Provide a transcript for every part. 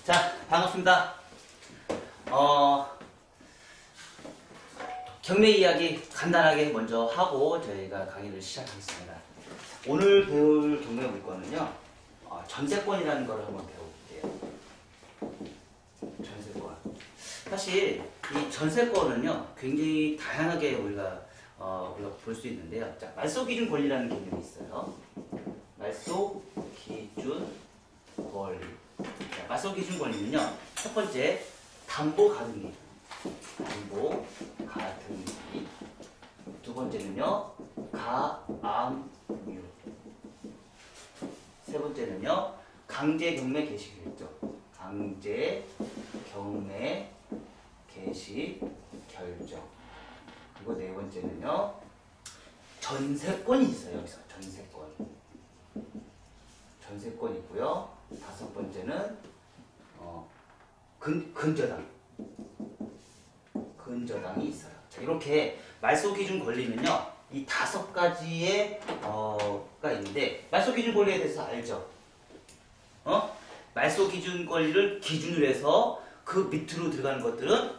자, 반갑습니다. 경매 이야기 간단하게 먼저 하고 저희가 강의를 시작하겠습니다. 오늘 배울 경매 물건은요, 전세권이라는 걸 한번 배워볼게요. 전세권. 사실 이 전세권은요, 굉장히 다양하게 우리가 볼 수 있는데요. 자, 말소기준 권리라는 개념이 있어요. 말소기준 권리. 자, 말소기준 권리는요, 첫 번째 담보 가등기. 담보 가등기. 두 번째는요, 가압류. 세 번째는요, 강제 경매 개시 결정. 강제 경매 개시 결정. 그리고 네 번째는요, 전세권이 있어요. 여기서 전세권. 전세권이 있고요. 다섯 번째는 근저당. 근저당이 있어요. 자, 이렇게 말소기준 권리는요, 이 다섯 가지의 가 있는데, 말소기준 권리에 대해서 알죠? 말소기준 권리를 기준으로 해서 그 밑으로 들어가는 것들은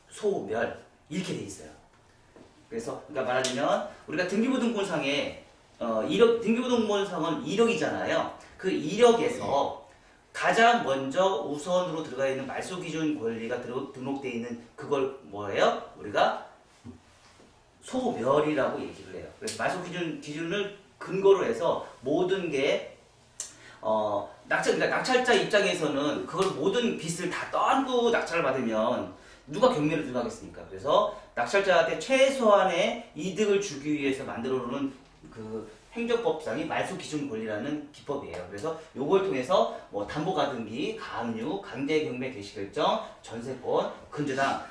소멸 이렇게 돼 있어요. 그래서 그러니까 말하자면 우리가 등기부등본상에 등기부등본상은 1억이잖아요. 그 1억에서 가장 먼저 우선으로 들어가 있는 말소기준 권리가 등록되어 있는 그걸 뭐예요? 우리가 소멸이라고 얘기를 해요. 그래서 말소기준을 근거로 해서 모든 게 그러니까 낙찰자 입장에서는 그걸 모든 빚을 다 떠안고 낙찰을 받으면 누가 경매를 들어가겠습니까? 그래서 낙찰자한테 최소한의 이득을 주기 위해서 만들어 놓은 그 행정법상의 말소기준 권리라는 기법이에요. 그래서 요걸 통해서 뭐 담보가등기, 가압류, 강제경매 개시결정, 전세권, 근저당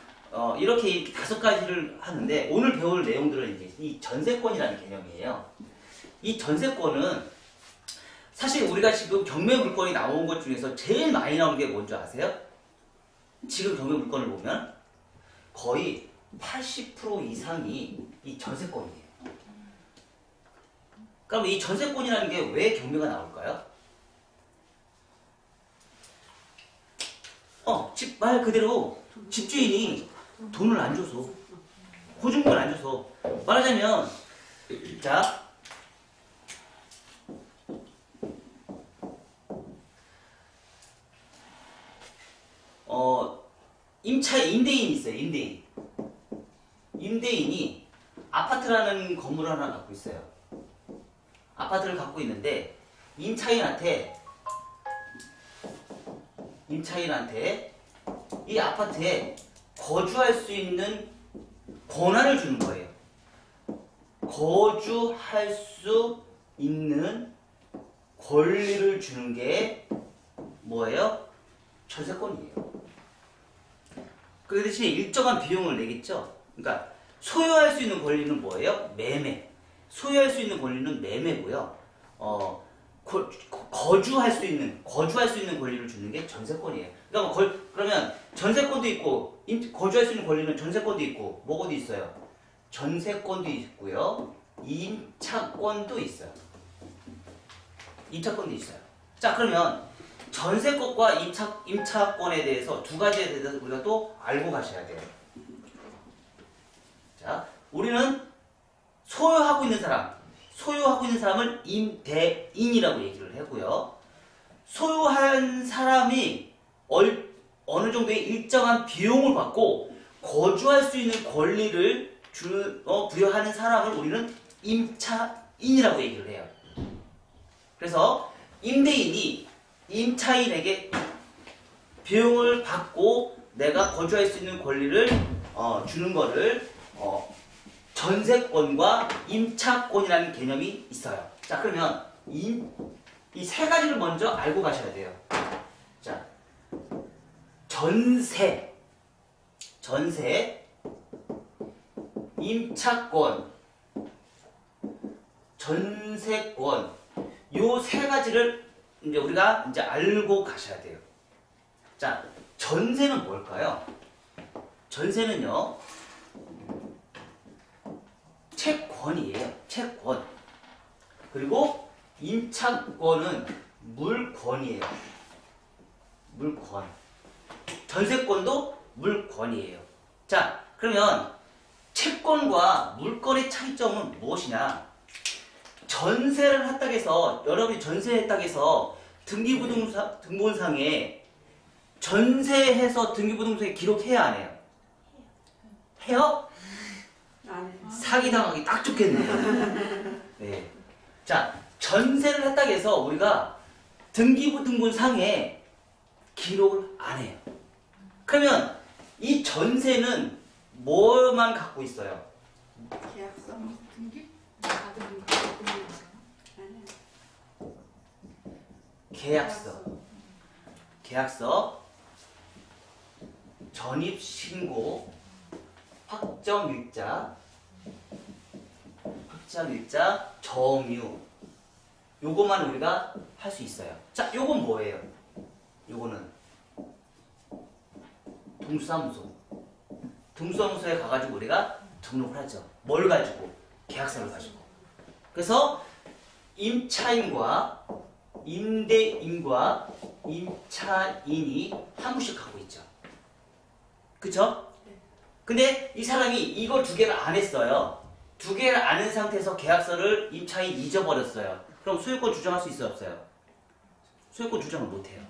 이렇게 다섯 가지를 하는데, 오늘 배울 내용들은 이제 이 전세권이라는 개념이에요. 이 전세권은 사실 우리가 지금 경매 물건이 나온 것 중에서 제일 많이 나오는 게 뭔지 아세요? 지금 경매 물건을 보면 거의 80% 이상이 이 전세권이에요. 그럼 이 전세권이라는 게 왜 경매가 나올까요? 말 그대로 집주인이 돈을 안 줘서, 보증금을 안 줘서, 말하자면, 자, 임대인이 있어요. 임대인이 아파트라는 건물을 하나 갖고 있어요. 아파트를 갖고 있는데 임차인한테 이 아파트에 거주할 수 있는 권한을 주는 거예요. 거주할 수 있는 권리를 주는 게 뭐예요? 전세권이에요. 그 대신에 일정한 비용을 내겠죠. 그러니까 소유할 수 있는 권리는 뭐예요? 매매. 소유할 수 있는 권리는 매매고요. 거주할 수 있는 권리를 주는 게 전세권이에요. 그러니까 그러면 전세권도 있고, 거주할 수 있는 권리는 전세권도 있고, 뭐가 있어요? 전세권도 있고요. 임차권도 있어요. 임차권도 있어요. 자, 그러면 전세권과 임차권에 대해서 두 가지에 대해서 우리가 또 알고 가셔야 돼요. 자, 우리는 소유하고 있는 사람을 임대인이라고 얘기를 하고요. 소유한 사람이 어느 정도의 일정한 비용을 받고 거주할 수 있는 권리를 부여하는 사람을 우리는 임차인이라고 얘기를 해요. 그래서 임대인이 임차인에게 비용을 받고 내가 거주할 수 있는 권리를 주는 거를 전세권과 임차권이라는 개념이 있어요. 자, 그러면 이 세 가지를 먼저 알고 가셔야 돼요. 자, 전세, 임차권, 전세권, 요 세 가지를 이제 우리가 이제 알고 가셔야 돼요. 자, 전세는 뭘까요? 전세는요, 채권이에요. 채권. 그리고 임차권은 물권이에요. 물권. 전세권도 물권이에요. 자, 그러면 채권과 물권의 차이점은 무엇이냐? 전세를 했다 해서, 여러분이 전세했다 해서 등기부등본상에 전세해서 등기부등본상에 기록해야 안 해요? 해요? 안 해. 사기당하기 딱 좋겠네요. 네. 자, 전세를 했다 해서 우리가 등기부등본상에 기록을 안 해요. 그러면 이 전세는 뭐만 갖고 있어요? 계약서. 등기? 계약서. 계약서, 전입신고, 확정일자, 점유. 요것만 우리가 할 수 있어요. 자, 요건 뭐예요? 요거는 동사무소. 동사무소에 가가지고 우리가 등록을 하죠. 뭘 가지고? 계약서를 가지고. 그래서 임차인과 임대인과 임차인이 한 부씩 갖고 있죠. 그쵸? 근데 이 사람이 이걸 두 개를 안 했어요. 두 개를 안 한 상태에서 계약서를 임차인이 잊어버렸어요. 그럼 소유권 주장할 수 있어요, 없어요? 소유권 주장을 못해요.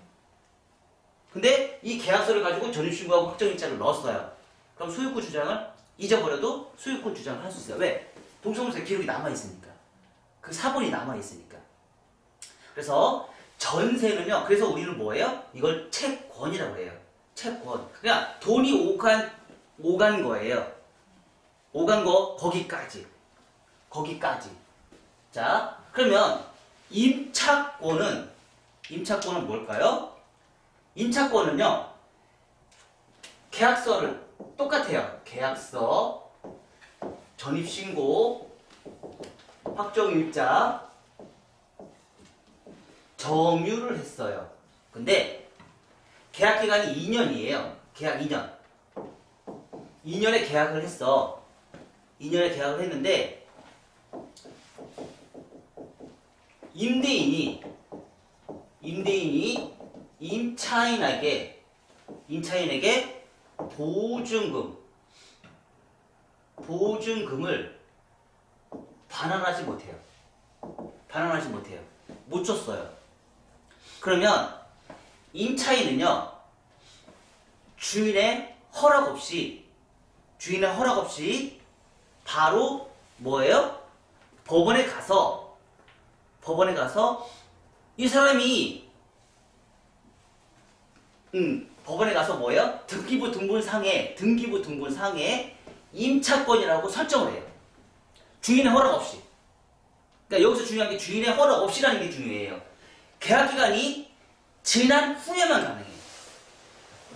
근데 이 계약서를 가지고 전입신고하고 확정일자를 넣었어요. 그럼 소유권 주장을 잊어버려도 소유권 주장을 할 수 있어요. 왜? 동사무소에 기록이 남아있으니까. 그 사본이 남아있으니까. 그래서 전세는요, 그래서 우리는 뭐예요? 이걸 채권이라고 해요. 채권. 그러니까 돈이 오간 거예요. 오간 거, 거기까지. 자, 그러면 임차권은 뭘까요? 임차권은요, 계약서를 똑같아요. 계약서, 전입신고, 확정일자, 점유를 했어요. 근데 계약기간이 2년이에요. 계약 2년. 2년에 계약을 했어. 2년에 계약을 했는데 임대인이 임차인에게 보증금을 반환하지 못해요. 못 줬어요. 그러면 임차인은요, 주인의 허락 없이 바로 뭐예요? 법원에 가서 이 사람이 법원에 가서 뭐예요? 등기부등본상에 임차권이라고 설정을 해요. 주인의 허락 없이. 그러니까 여기서 중요한 게 주인의 허락 없이라는 게 중요해요. 계약기간이 지난 후에만 가능해요.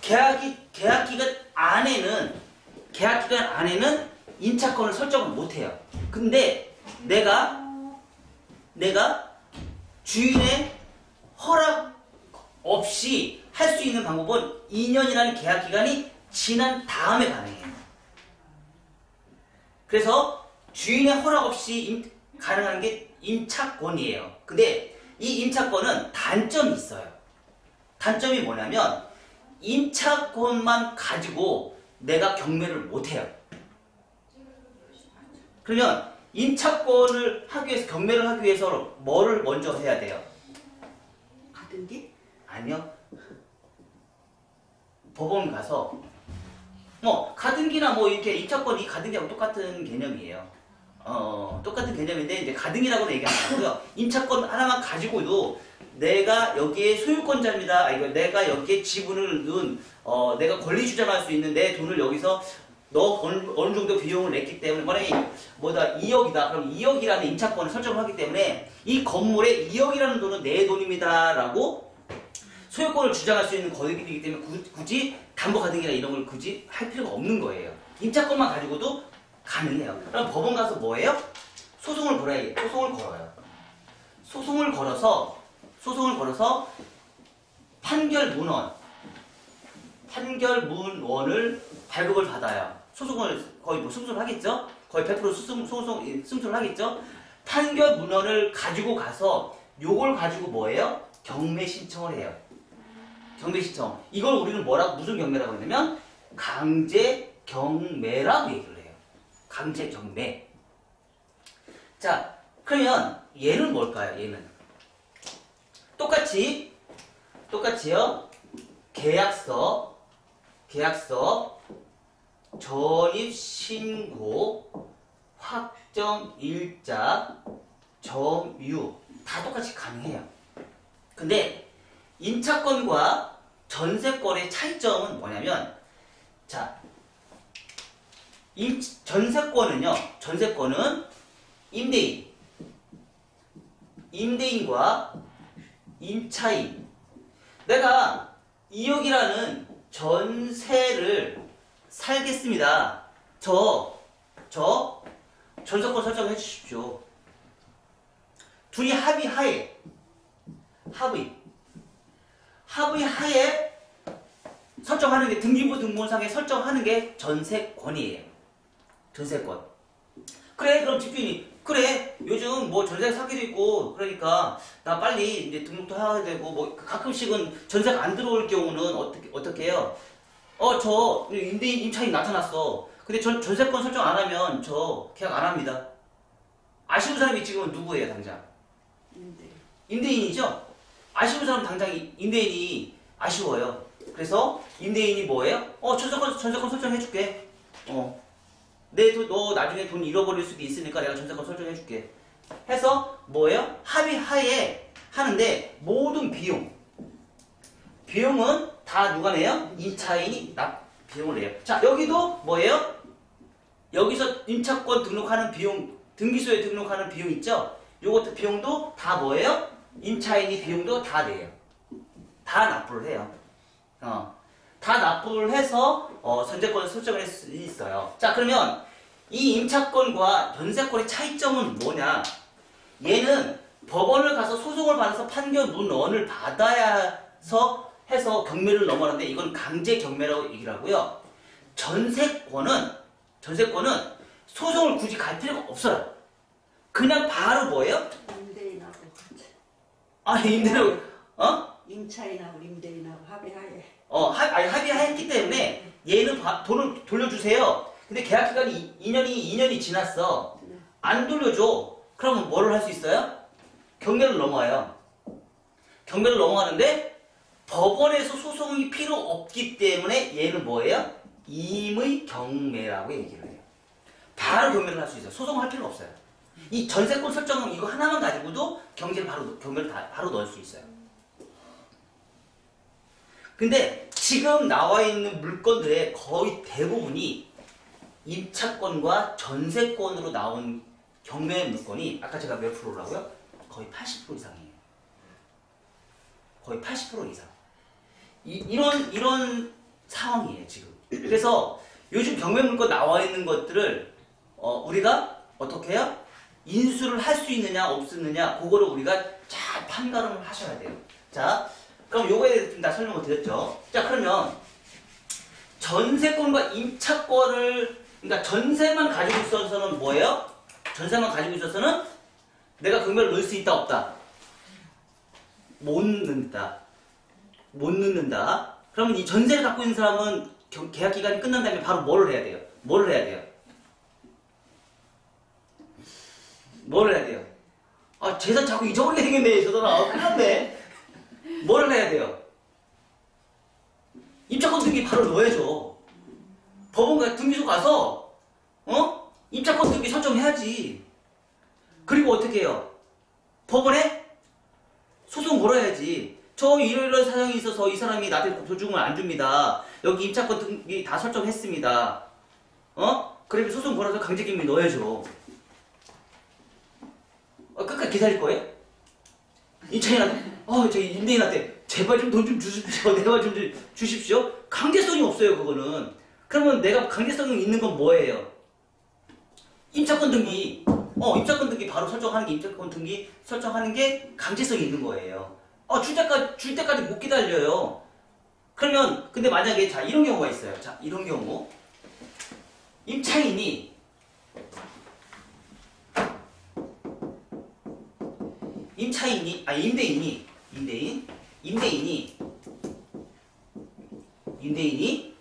계약기간 안에는 임차권을 설정을 못해요. 근데 내가 주인의 허락 없이 할 수 있는 방법은 2년이라는 계약기간이 지난 다음에 가능해요. 그래서 주인의 허락 없이 가능한 게 임차권이에요. 근데 이 임차권은 단점이 있어요. 단점이 뭐냐면 임차권만 가지고 내가 경매를 못해요. 그러면 임차권을 하기 위해서, 경매를 하기 위해서 뭐를 먼저 해야 돼요? 가등기? 아니요. 법원 가서 가등기나 이렇게 임차권이 가등기하고 똑같은 개념이에요. 똑같은 개념인데 이제 가등기라고는 얘기 안 하고요. 임차권 하나만 가지고도 내가 여기에 소유권자입니다. 내가 여기에 지분을 넣은 내가 권리 주장할 수 있는 내 돈을 여기서 어느 정도 비용을 냈기 때문에 만약에 2억이다. 그럼 2억이라는 임차권을 설정을 하기 때문에 이 건물에 2억이라는 돈은 내 돈입니다라고 소유권을 주장할 수 있는 권리이기 때문에 굳이 담보가등기나 이런 걸 굳이 할 필요가 없는 거예요. 임차권만 가지고도 가능해요. 그럼 법원 가서 뭐예요? 소송을 걸어요. 소송을 걸어서 판결 문원을 발급을 받아요. 소송을 거의 승소를 하겠죠? 거의 100% 승소를 하겠죠? 판결 문원을 가지고 가서 요걸 가지고 뭐예요? 경매 신청을 해요. 경매 시청. 이걸 우리는 무슨 경매라고 하냐면 강제 경매라고 얘기를 해요. 강제 경매. 자, 그러면 얘는 뭘까요? 얘는 똑같이요. 계약서 전입 신고 확정 일자 점유 다 똑같이 가능해요. 근데 임차권과 전세권의 차이점은 뭐냐면, 자, 전세권은 임대인과 임차인. 내가 2억이라는 전세를 살겠습니다. 저 전세권 설정해 주십시오. 둘이 합의하에 설정하는 게, 등기부 등본상에 설정하는 게 전세권이에요. 전세권. 그래, 그럼 집주인이, 그래, 요즘 뭐 전세 사기도 있고, 그러니까 나 빨리 이제 등록도 해야 되고, 뭐 가끔씩은 전세가 안 들어올 경우는 어떻게 해요? 저 임대인, 임차인 나타났어. 근데 전세권 설정 안 하면 저 계약 안 합니다. 아쉬운 사람이 지금 누구예요, 당장? 임대인이죠? 아쉬운 사람 당장 임대인이 아쉬워요. 그래서 임대인이 뭐예요? 전세권 설정해줄게. 너 나중에 돈 잃어버릴 수도 있으니까 내가 전세권 설정해줄게. 해서 뭐예요? 합의하에 하는데, 모든 비용은 다 누가 내요? 임차인이 비용을 내요. 자, 여기도 뭐예요? 여기서 임차권 등록하는 비용, 등기소에 등록하는 비용 있죠? 요것도 비용도 다 뭐예요? 임차인이 비용도 다 내요. 다 납부를 해요. 다 납부를 해서 전세권을 설정할 수 있어요. 자, 그러면 이 임차권과 전세권의 차이점은 뭐냐? 얘는 법원을 가서 소송을 받아서 판결 문헌을 받아야서 해서 경매를 넘어가는데, 이건 강제 경매라고 얘기를 하고요. 전세권은 소송을 굳이 갈 필요가 없어요. 그냥 바로 뭐예요? 임대인하고 같이. 임대인하고, 임차인하고 임대인하고 합의하에. 합의했기 때문에 얘는 돈을 돌려주세요. 근데 계약 기간이 2년이 지났어. 안 돌려줘. 그러면 뭐를 할 수 있어요? 경매를 넘어와요. 경매를 넘어가는데, 법원에서 소송이 필요 없기 때문에 얘는 뭐예요? 임의 경매라고 얘기를 해요. 바로 경매를 할 수 있어요. 소송할 필요 없어요. 이 전세권 설정은 이거 하나만 가지고도 경매를 바로 넣을 수 있어요. 근데 지금 나와 있는 물건들의 거의 대부분이 임차권과 전세권으로 나온 경매 물건이, 아까 제가 몇 프로라고요? 거의 80% 이상이에요. 거의 80% 이상. 이런 상황이에요, 지금. 그래서 요즘 경매 물건 나와 있는 것들을 우리가 어떻게 해요? 인수를 할 수 있느냐 없느냐, 그거를 우리가 잘 판단을 하셔야 돼요. 자, 그럼 요거에 대해서 좀 다 설명을 드렸죠. 자, 그러면 전세권과 임차권을, 그러니까 전세만 가지고 있어서는 뭐예요? 전세만 가지고 있어서는 내가 경매를 넣을 수 있다 없다? 못 넣는다. 그러면 이 전세를 갖고 있는 사람은 계약 기간이 끝난 다음에 바로 뭐를 해야 돼요? 뭐를 해야 돼요? 재산 자꾸 잊어버리게 생겼네, 저더라. 큰일 났네. 뭐를 해야 돼요? 임차권 등기 바로 넣어야죠. 법원 등기소 가서 임차권 등기 설정해야지. 그리고 어떻게 해요? 법원에 소송 걸어야지. 저 이런 사정이 있어서 이 사람이 나한테 보증금을 안 줍니다. 여기 임차권 등기 다 설정했습니다. 그러면 소송 걸어서 강제경매 넣어야죠. 끝까지 기다릴 거예요? 임차인한테, 저희 임대인한테 제발 좀 돈 좀 주십시오. 내가 좀 주십시오. 강제성이 없어요, 그거는. 그러면 내가 강제성이 있는 건 뭐예요? 임차권 등기. 임차권 등기 바로 설정하는 게, 임차권 등기 설정하는 게 강제성이 있는 거예요. 줄 때까지 못 기다려요. 그러면, 근데 만약에, 자, 이런 경우가 있어요. 자, 이런 경우. 임대인이 임대인이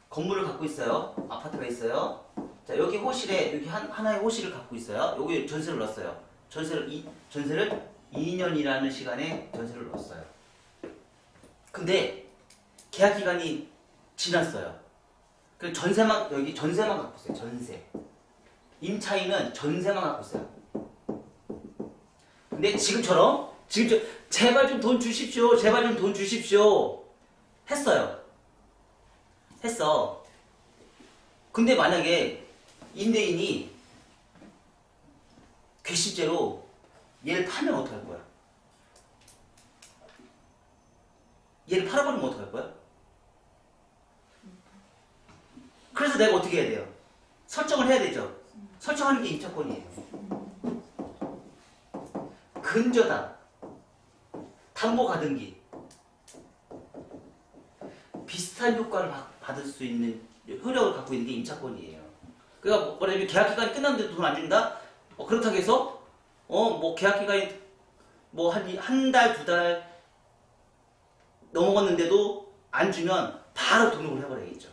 건물을 갖고 있어요. 아파트가 있어요. 자, 여기 호실에, 여기 하나의 호실을 갖고 있어요. 여기 전세를 넣었어요. 전세를 2년이라는 시간에 전세를 넣었어요. 근데 계약 기간이 지났어요. 그 여기 전세만 갖고 있어요. 전세. 임차인은 전세만 갖고 있어요. 근데 지금처럼, 제발 좀 돈 주십시오. 제발 좀 돈 주십시오. 했어요. 했어. 근데 만약에 임대인이 괘씸죄로 얘를 팔면 어떡할 거야? 얘를 팔아버리면 어떡할 거야? 그래서 내가 어떻게 해야 돼요? 설정을 해야 되죠. 설정하는 게 임차권이에요. 근저당, 담보가등기, 비슷한 효과를 받을 수 있는 효력을 갖고 있는 게 임차권이에요. 그러니까 뭐냐면 계약기간이 끝났는데도 돈 안 준다? 그렇다고 해서 뭐 계약기간이 뭐 한 달, 두 달 넘어갔는데도 안 주면 바로 등록을 해버려야겠죠.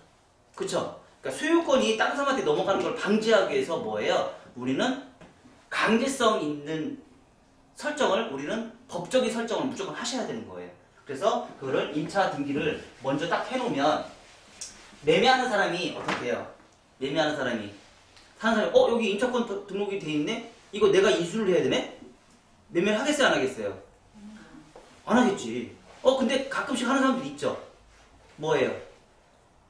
그쵸? 그러니까 소유권이 다른 사람한테 넘어가는 걸 방지하기 위해서 뭐예요? 우리는 강제성 있는 설정을, 우리는 법적인 설정을 무조건 하셔야 되는 거예요. 그래서 그거를 임차 등기를 먼저 딱 해놓으면 매매하는 사람이 어떻게 해요? 매매하는 사람이 여기 임차권 등록이 돼 있네? 이거 내가 인수를 해야 되네? 매매를 하겠어요, 안 하겠어요? 안 하겠지. 근데 가끔씩 하는 사람들 있죠. 뭐예요?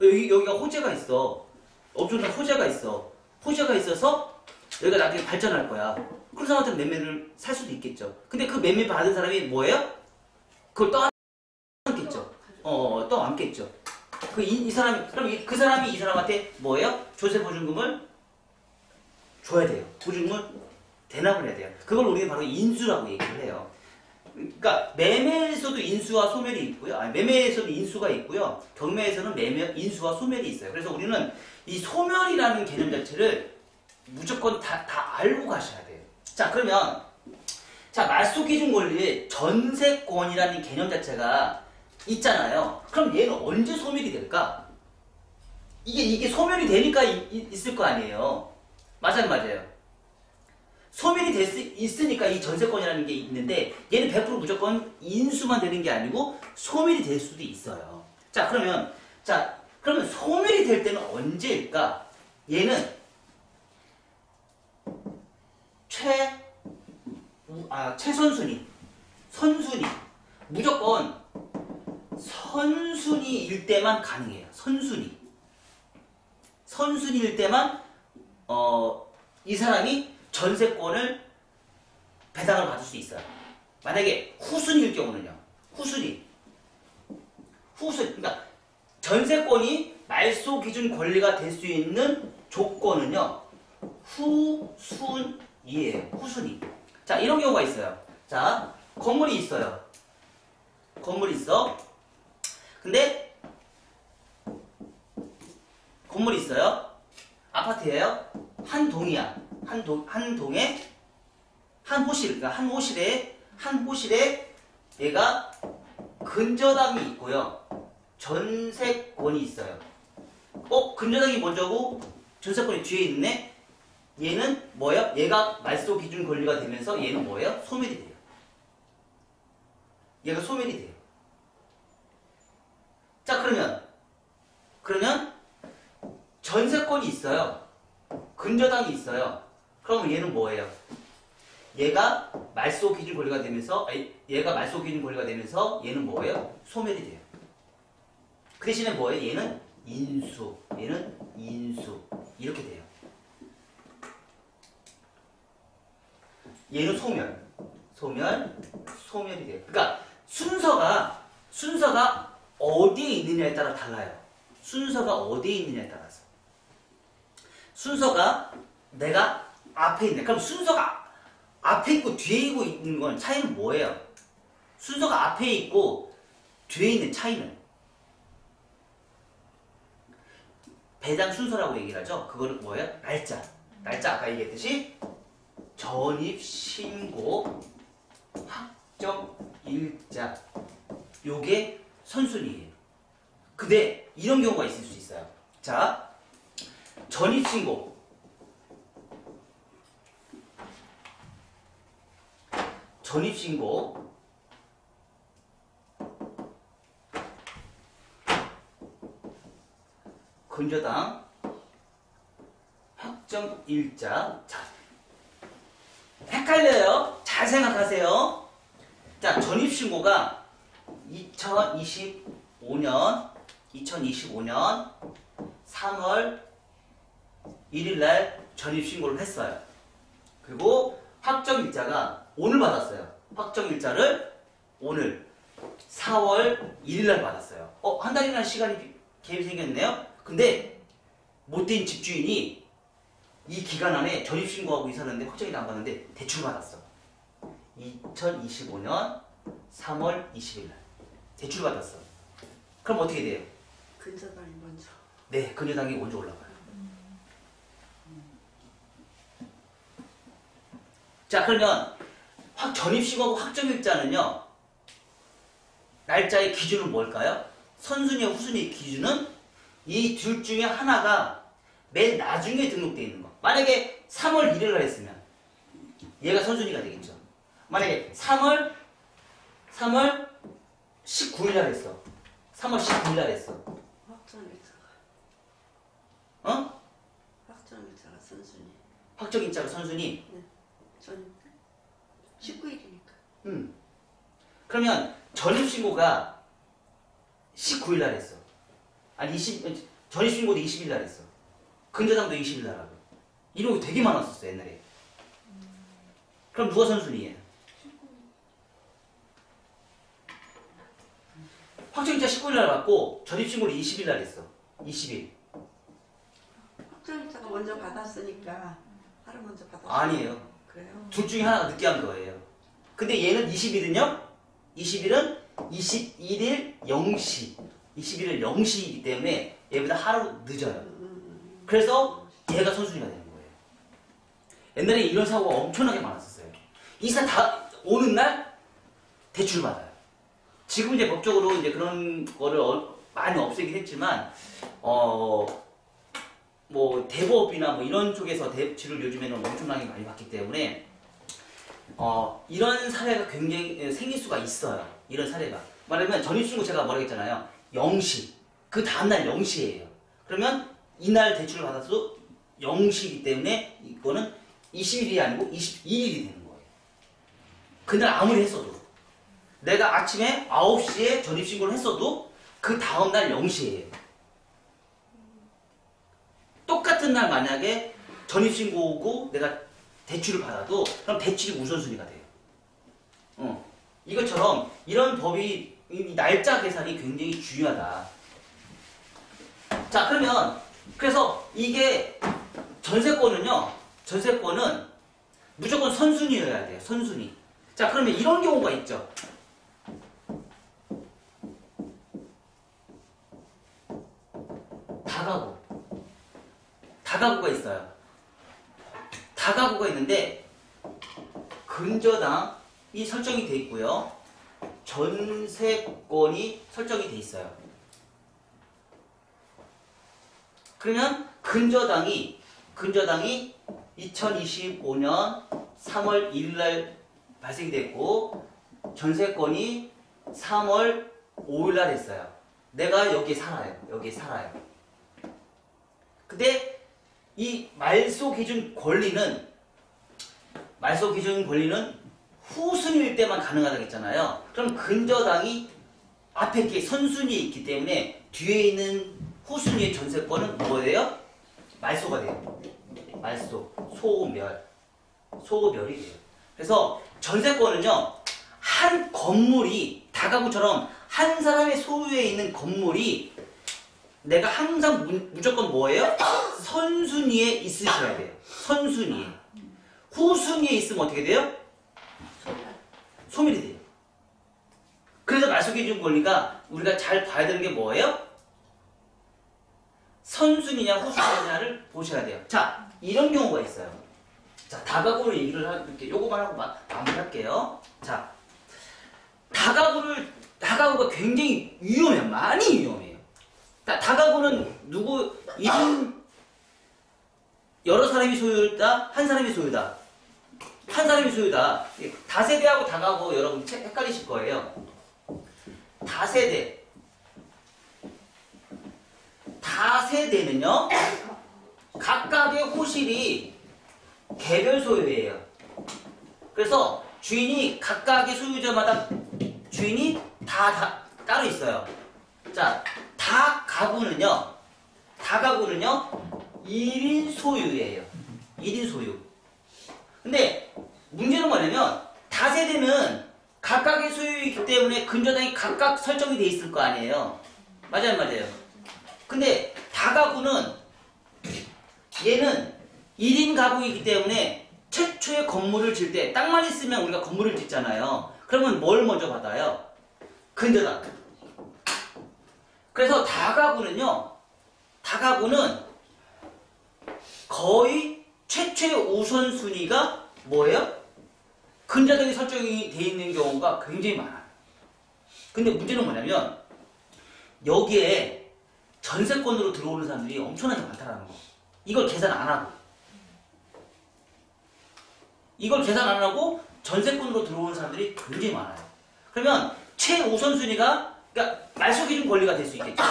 여기가 호재가 있어. 엄청난 호재가 있어. 호재가 있어서 여기가 나중에 발전할 거야. 그런 사람한테 매매를 살 수도 있겠죠. 근데 그 매매 받은 사람이 뭐예요? 그걸 떠안겠죠. 떠안겠죠. 이 사람이, 그럼 그 사람이 이 사람한테 뭐예요? 조세 보증금을 줘야 돼요. 보증금을 대납을 해야 돼요. 그걸 우리는 바로 인수라고 얘기를 해요. 그러니까 매매에서도 인수와 소멸이 있고요. 매매에서도 인수가 있고요. 경매에서는 인수와 소멸이 있어요. 그래서 우리는 이 소멸이라는 개념 자체를 무조건 다 알고 가셔야 돼요. 자, 그러면 말소 기준 권리에 전세권이라는 개념 자체가 있잖아요. 그럼 얘는 언제 소멸이 될까? 이게 소멸이 되니까 있을 거 아니에요. 맞아요. 소멸이 있으니까 이 전세권이라는 게 있는데 얘는 100% 무조건 인수만 되는 게 아니고 소멸이 될 수도 있어요. 그러면 소멸이 될 때는 언제일까? 얘는 선순위. 무조건 선순위일 때만 가능해요. 선순위일 때만 이 사람이 전세권을 배당을 받을 수 있어요. 만약에 후순위일 경우는요. 그러니까 전세권이 말소 기준 권리가 될 수 있는 조건은요. 후순위예요. 후순위. 자, 이런 경우가 있어요. 자, 건물이 있어요. 근데 건물이 있어요. 아파트예요. 한 동이야. 한 동에 한 호실에 얘가 근저당이 있고요. 전세권이 있어요. 근저당이 먼저고 전세권이 뒤에 있네. 얘는 뭐예요? 얘가 말소 기준 권리가 되면서 얘는 뭐예요? 소멸이 돼요. 얘가 소멸이 돼요. 자, 그러면 전세권이 있어요. 근저당이 있어요. 그러면 얘는 뭐예요? 얘가 말소 기준 권리가 되면서 얘는 뭐예요? 소멸이 돼요. 그 대신에 뭐예요? 얘는 인수 이렇게 돼요. 얘는 소멸이 돼요. 그러니까 순서가 어디에 있느냐에 따라 달라요. 순서가 내가 앞에 있네. 그럼 순서가 앞에 있고 뒤에 있는 건 차이는 뭐예요? 순서가 앞에 있고 뒤에 있는 차이는 배당 순서라고 얘기를 하죠. 그거는 뭐예요? 날짜 아까 얘기했듯이 전입 신고 확정 일자 요게 선순위예요. 근데 이런 경우가 있을 수 있어요. 자, 전입신고. 전입신고. 근저당 확정일자. 자, 헷갈려요. 잘 생각하세요. 자, 전입신고가 2025년 3월 1일날 전입신고를 했어요. 그리고 확정일자가 오늘 받았어요. 확정일자를 오늘 4월 1일날 받았어요. 한 달이나 시간이 갭이 생겼네요. 근데 못된 집주인이 이 기간 안에 전입신고하고 이사하는데 확정이 안 받았는데 대출 받았어. 2025년 3월 20일날 대출 받았어. 그럼 어떻게 돼요? 근저당이 먼저. 네, 근저당이 먼저 올라가요. 자, 그러면 전입신고하고 확정일자는요, 날짜의 기준은 뭘까요? 선순위와 후순위의 기준은 이 둘 중에 하나가 맨 나중에 등록되어 있는 거. 만약에 3월 1일 날 했으면 얘가 선순위가 되겠죠. 만약에 3월 19일 날 했어. 3월 19일 날 했어. 확정일자가. 어? 확정일자가 선순위. 확정일자가 선순위. 네. 전 19일이니까. 그러면 전입신고가 19일 날 했어. 아니, 전입신고도 20일 날 했어. 근저당도 20일 날 하고. 이런 거 되게 많았었어, 옛날에. 그럼 누가 선순위예요? 확정일자 19일 날 받고 전입신고를 20일 날 했어. 20일. 확정일자가 먼저 받았으니까 하루 먼저 받았어. 아니에요. 그래요? 둘 중에 하나가 늦게 한 거예요. 근데 얘는 20일은요? 20일은 21일 0시. 21일 0시이기 때문에 얘보다 하루 늦어요. 그래서 얘가 선순위가 되는 거예요. 옛날에 이런 사고가 엄청나게 많았었어요. 이사 다 오는 날 대출 받아요. 지금 이제 법적으로 이제 그런 거를 많이 없애긴 했지만, 뭐 대법이나 뭐 이런 쪽에서 대출을 요즘에는 엄청나게 많이 받기 때문에 이런 사례가 굉장히 생길 수가 있어요. 이런 사례가. 말하면 전입신고 제가 뭐라 했잖아요. 0시. 그 다음날 0시예요. 그러면 이날 대출을 받아서 0시이기 때문에 이거는 20일이 아니고 21일이 되는 거예요. 그날 아무리 했어도. 내가 아침에 9시에 전입신고를 했어도 그 다음날 0시예요. 똑같은 날 만약에 전입신고고 내가 대출을 받아도 그럼 대출이 우선순위가 돼요. 이것처럼 이런 법이 이 날짜 계산이 굉장히 중요하다. 자, 그래서 이게 전세권은 무조건 선순위여야 돼요. 선순위. 자, 그러면 이런 경우가 있죠. 다가구가 있어요. 다가구가 있는데 근저당이 설정이 돼 있고요. 전세권이 설정이 돼 있어요. 그러면 근저당이 2025년 3월 1일 날 발생이 됐고 전세권이 3월 5일 날 했어요. 내가 여기에 살아요. 근데 이 말소 기준 권리는 후순위일 때만 가능하다고 했잖아요. 그럼 근저당이 앞에 게 선순위에 있기 때문에 뒤에 있는 후순위의 전세권은 뭐예요? 말소가 돼요. 말소, 소멸이 돼요. 그래서 전세권은요, 한 건물이 다가구처럼 한 사람의 소유에 있는 건물이 내가 항상 무조건 뭐예요? 선순위에 있으셔야 돼요. 선순위에. 후순위에 있으면 어떻게 돼요? 소멸이 돼요. 그래서 말소기준 권리가 우리가 잘 봐야 되는 게 뭐예요? 선순위냐 후순위냐를 보셔야 돼요. 자, 이런 경우가 있어요. 자, 다가구를 얘기를 이렇게 요거만 하고 마무리할게요. 자, 다가구가 다가구가 굉장히 위험해요. 많이 위험해요. 다가구는 여러 사람이 소유다, 한 사람이 소유다. 한 사람이 소유다. 다세대하고 다가구 여러분 헷갈리실 거예요. 다세대는요, 각각의 호실이 개별 소유예요. 그래서 주인이 각각의 소유자마다 주인이 다 따로 있어요. 자, 다가구는요 1인 소유예요. 1인 소유. 근데 문제는 뭐냐면 다세대는 각각의 소유이기 때문에 근저당이 각각 설정이 돼 있을 거 아니에요. 맞아요. 근데 다가구는 얘는 1인 가구이기 때문에 최초의 건물을 질 때 땅만 있으면 우리가 건물을 짓잖아요. 그러면 뭘 먼저 받아요? 근저당. 그래서 다가구는 거의 최초의 우선순위가 뭐예요? 근저당이 설정이 돼 있는 경우가 굉장히 많아요. 근데 문제는 뭐냐면 여기에 전세권으로 들어오는 사람들이 엄청나게 많다는 거. 이걸 계산 안 하고 전세권으로 들어오는 사람들이 굉장히 많아요. 그러면 최우선순위가 그러니까 말소기준 권리가 될 수 있겠죠.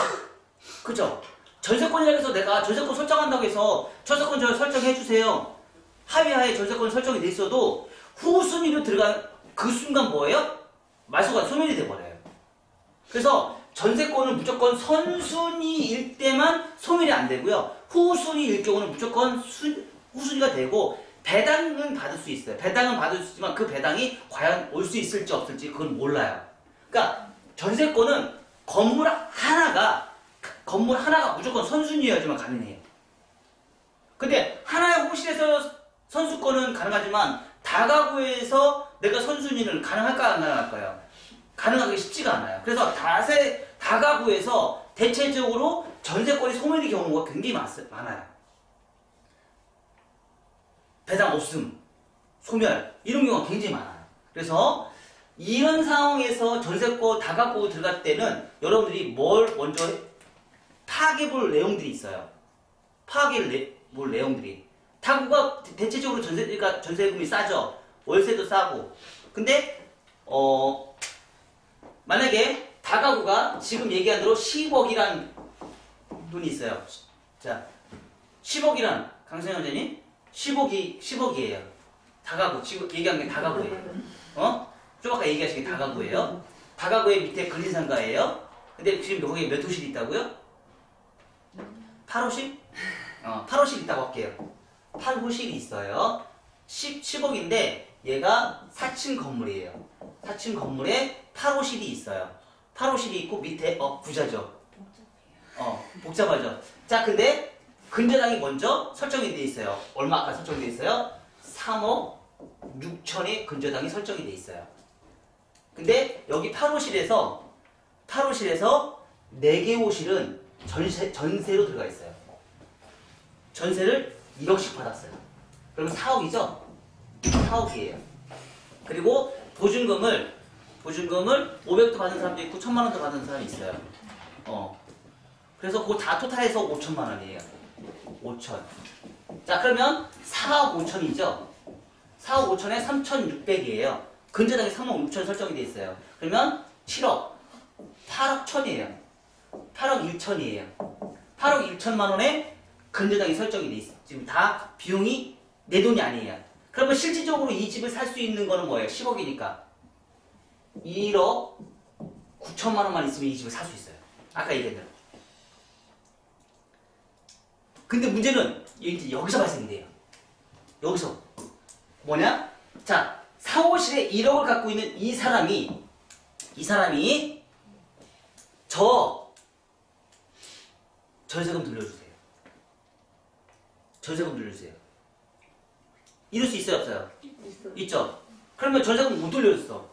그죠? 전세권이라고 해서 내가 전세권 설정한다고 해서 전세권 설정해주세요. 합의하에 전세권 설정이 돼 있어도 후순위로 들어간 그 순간 뭐예요? 말소가 소멸이 돼버려요. 그래서 전세권은 무조건 선순위일 때만 소멸이 안 되고요. 후순위일 경우는 무조건 후순위가 되고 배당은 받을 수 있어요. 배당은 받을 수 있지만 그 배당이 과연 올 수 있을지 없을지 그건 몰라요. 그러니까 전세권은 건물 하나가 무조건 선순위여야지만 가능해요. 근데 하나의 호실에서 선수권은 가능하지만 다가구에서 내가 선순위는 가능할까 안 가능할까요? 가능하기 쉽지가 않아요. 그래서 다가구에서 대체적으로 전세권이 소멸의 경우가 굉장히 많아요. 배당 없음, 소멸 이런 경우가 굉장히 많아요. 그래서 이런 상황에서 전세권 다가구 들어갈 때는 여러분들이 뭘 먼저 파악해볼 내용들이 있어요. 파악해볼 내용들이. 다가구가 대체적으로 전세금이 싸죠. 월세도 싸고. 근데 만약에 다가구가 지금 얘기한 대로 10억이란 돈이 있어요. 자, 10억이란 강승현 원장님 10억이에요. 다가구 지금 얘기한 게 다가구예요. 좀 아까 얘기하신 게 다가구예요. 다가구의 밑에 근린상가예요. 근데 지금 거기에 몇 호실이 있다고요? 8호실? 8호실 있다고 할게요. 8호실이 있어요. 10억인데 얘가 4층 건물이에요. 4층 건물에 8호실이 있어요. 8호실이 있고 밑에 부자죠. 복잡하죠. 자, 근데 근저당이 먼저 설정이 돼 있어요. 얼마 아까 설정이 돼 있어요? 3억 6천의 근저당이 설정이 돼 있어요. 근데 여기 8호실에서 4개 호실은 전세로 들어가 있어요. 전세를 1억씩 받았어요. 그러면 4억이죠? 4억이에요. 그리고 보증금을 500도 받은 사람도 있고 1000만 원도 받은 사람이 있어요. 그래서 그거 다 토탈해서 5천만 원이에요. 5천. 자, 그러면 4억 5천이죠? 4억 5천에 3,600이에요. 근저당이 3억 6천 설정이 돼 있어요. 그러면 7억. 8억 1천이에요. 8억 1천이에요. 8억 1천만 원에 근저당이 설정이 돼 있어요. 지금 다 비용이 내 돈이 아니에요. 그러면 실질적으로 이 집을 살 수 있는 거는 뭐예요? 10억이니까. 1억 9천만 원만 있으면 이 집을 살 수 있어요. 아까 얘기한 대로. 근데 문제는 이제 여기서 발생이 돼요. 여기서. 뭐냐? 자, 사호실에 1억을 갖고 있는 이 사람이 전세금 돌려주세요. 전세금 돌려주세요. 이럴 수 있어요, 없어요? 있죠? 그러면 전세금 못 돌려줬어.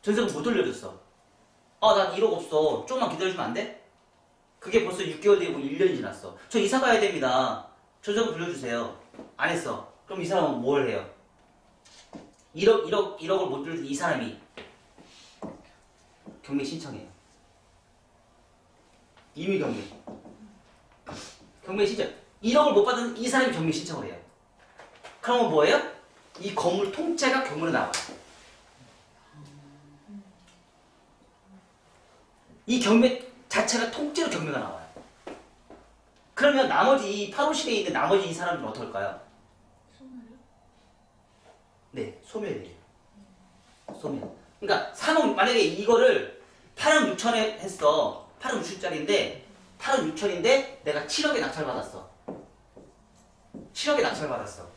전세금 못 돌려줬어. 난 1억 없어. 조금만 기다려주면 안 돼? 그게 벌써 6개월 되고 1년이 지났어. 저 이사 가야 됩니다. 전세금 돌려주세요. 안 했어. 그럼 이 사람은 뭘 해요? 1억을 못 돌려준 이 사람이 경매 신청해요. 이미 경매. 경매 신청. 1억을 못 받은 이 사람이 경매 신청을 해요. 그러면 뭐예요? 이 건물 통째가 경매로 나와요. 이 경매 자체가 통째로 경매가 나와요. 그러면 나머지 이 8호실에 있는 나머지 이 사람들은 어떨까요? 네, 소멸이에요. 소멸. 그러니까 3억, 만약에 이거를 8억 6천에 했어. 8억 6천짜리인데 8억 6천인데 내가 7억에 낙찰받았어. 7억에 낙찰받았어.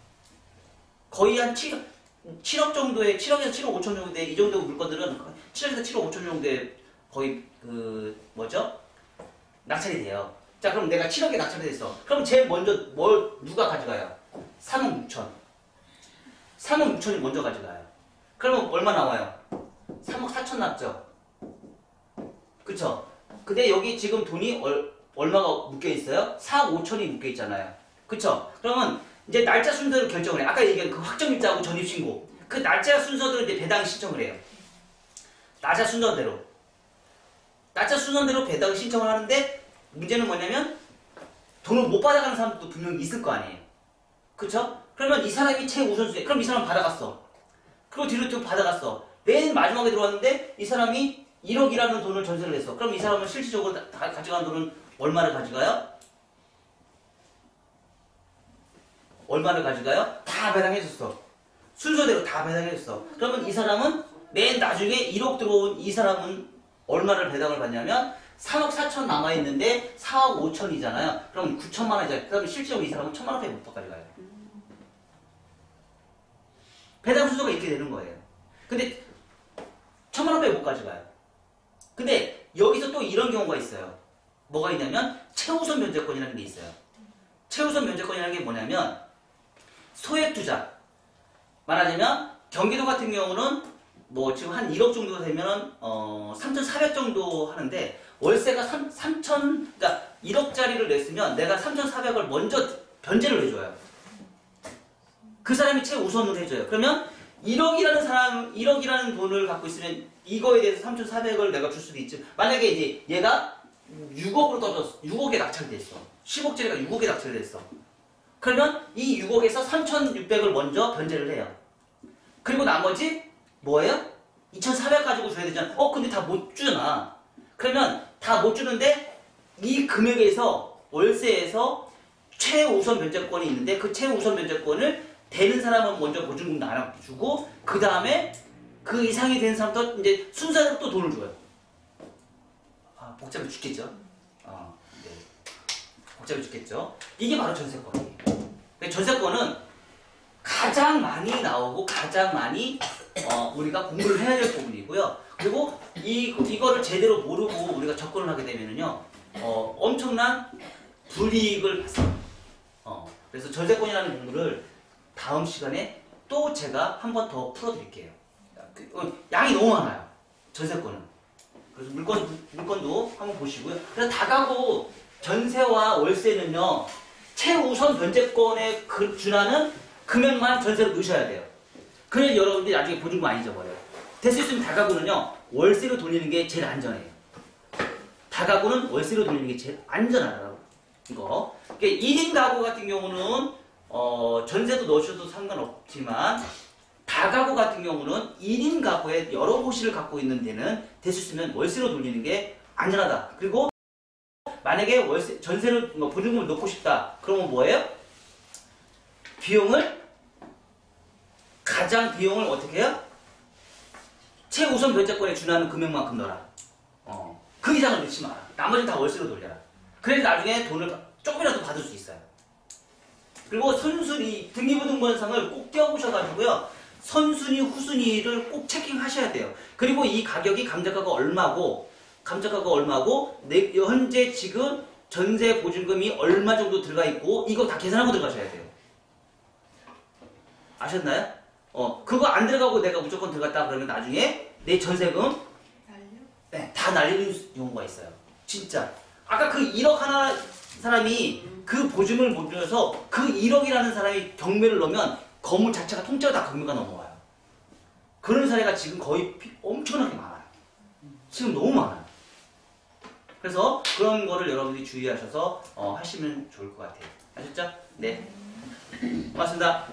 거의 한 7억 정도의 7억에서 7억 5천 정도의 이 정도 물건들은 7억에서 7억 5천 정도의 거의 그 뭐죠? 낙찰이 돼요. 자, 그럼 내가 7억에 낙찰이 됐어. 그럼 제일 먼저 뭘 누가 가져가요? 3억 6천. 3억 6천이 먼저 가져가요. 그러면 얼마 나와요? 3억 4천 남죠. 그쵸? 근데 여기 지금 돈이 얼마가 묶여 있어요? 4억 5천이 묶여 있잖아요. 그쵸? 그러면 이제 날짜 순서를 결정을 해. 아까 얘기한 그 확정일자하고 전입신고. 그 날짜 순서대로 이제 배당 신청을 해요. 날짜 순서대로. 날짜 순서대로 배당 신청을 하는데 문제는 뭐냐면 돈을 못 받아가는 사람도 분명히 있을 거 아니에요. 그쵸? 그러면 이 사람이 최우선순위. 그럼 이 사람 받아갔어. 그리고 뒤로 또 받아갔어. 맨 마지막에 들어왔는데 이 사람이 1억이라는 돈을 전세를 냈어. 그럼 이 사람은 실질적으로 다 가져간 돈은 얼마를 가져가요? 얼마를 가져가요? 다 배당해줬어. 순서대로 다 배당해줬어. 그러면 이 사람은 맨 나중에 1억 들어온 이 사람은 얼마를 배당을 받냐면 3억 4천 남아있는데 4억 5천이잖아요. 그럼 9천만 원이잖아요. 그러면 실제로 이 사람은 1천만 원밖에 못 가져가요. 배당 순서가 이렇게 되는 거예요. 근데 1천만 원밖에 못 가져가요. 근데 여기서 또 이런 경우가 있어요. 뭐가 있냐면 최우선 면제권이라는 게 있어요. 최우선 면제권이라는 게 뭐냐면 소액 투자. 말하자면 경기도 같은 경우는 뭐 지금 한 1억 정도 되면은 3,400 정도 하는데 월세가 3천 그러니까 1억짜리를 냈으면 내가 3,400을 먼저 변제를 해줘요. 그 사람이 최우선으로 해줘요. 그러면 1억이라는 돈을 갖고 있으면 이거에 대해서 3,400을 내가 줄 수도 있지. 만약에 이제 얘가 6억으로 떨어졌어. 6억에 낙찰됐어. 10억짜리가 6억에 낙찰됐어. 그러면 이 6억에서 3,600을 먼저 변제를 해요. 그리고 나머지 뭐예요? 2,400 가지고 줘야 되잖아. 근데 다 못 주잖아. 그러면 다 못 주는데 이 금액에서 월세에서 최우선 변제권이 있는데 그 최우선 변제권을 되는 사람은 먼저 보증금 나눠주고 그 다음에 그 이상이 되는 사람도 이제 순서대로 또 돈을 줘요. 복잡해 죽겠죠? 네. 복잡해 죽겠죠? 이게 바로 전세권이에요. 전세권은 가장 많이 나오고 가장 많이 우리가 공부를 해야 될 부분이고요. 그리고 이거를 제대로 모르고 우리가 접근을 하게 되면은요, 엄청난 불이익을 받습니다. 그래서 전세권이라는 공부를 다음 시간에 또 제가 한 번 더 풀어드릴게요. 양이 너무 많아요. 전세권은. 그래서 물건도 한번 보시고요. 그래서 다가구 전세와 월세는요, 최우선 변제권에 준하는 금액만 전세로 넣으셔야 돼요. 그래야 여러분들이 나중에 보증금 안 잊어버려요. 될 수 있으면 다가구는요, 월세로 돌리는 게 제일 안전해요. 다가구는 월세로 돌리는 게 제일 안전하다고. 이거. 1인 가구 같은 경우는, 전세도 넣으셔도 상관없지만, 다가구 같은 경우는 1인 가구에 여러 호실을 갖고 있는 데는 될 수 있으면 월세로 돌리는 게 안전하다. 그리고 만약에 전세로 보증금을 넣고 싶다. 그러면 뭐예요? 비용을 어떻게 해요? 최우선 변제권에 준하는 금액만큼 넣어라. 그 이상을 넣지 마라. 나머지는 다 월세로 돌려라. 그래서 나중에 돈을 조금이라도 받을 수 있어요. 그리고 선순위, 등기부등본상을 꼭 떼어보셔가지고요. 선순위, 후순위를 꼭 체킹하셔야 돼요. 그리고 이 가격이 감정가가 얼마고, 현재 지금 전세 보증금이 얼마 정도 들어가 있고, 이거 다 계산하고 들어가셔야 돼요. 아셨나요? 그거 안 들어가고 내가 무조건 들어갔다 그러면 나중에 내 전세금 네, 다 날리는 경우가 있어요. 진짜. 아까 그 1억 하나 사람이 그 보증을 못 줘서 그 1억이라는 사람이 경매를 넣으면 건물 자체가 통째로 다 경매가 넘어와요. 그런 사례가 지금 거의 엄청나게 많아요. 지금 너무 많아요. 그래서 그런 거를 여러분들이 주의하셔서 하시면 좋을 것 같아요. 아셨죠? 네. 고맙습니다.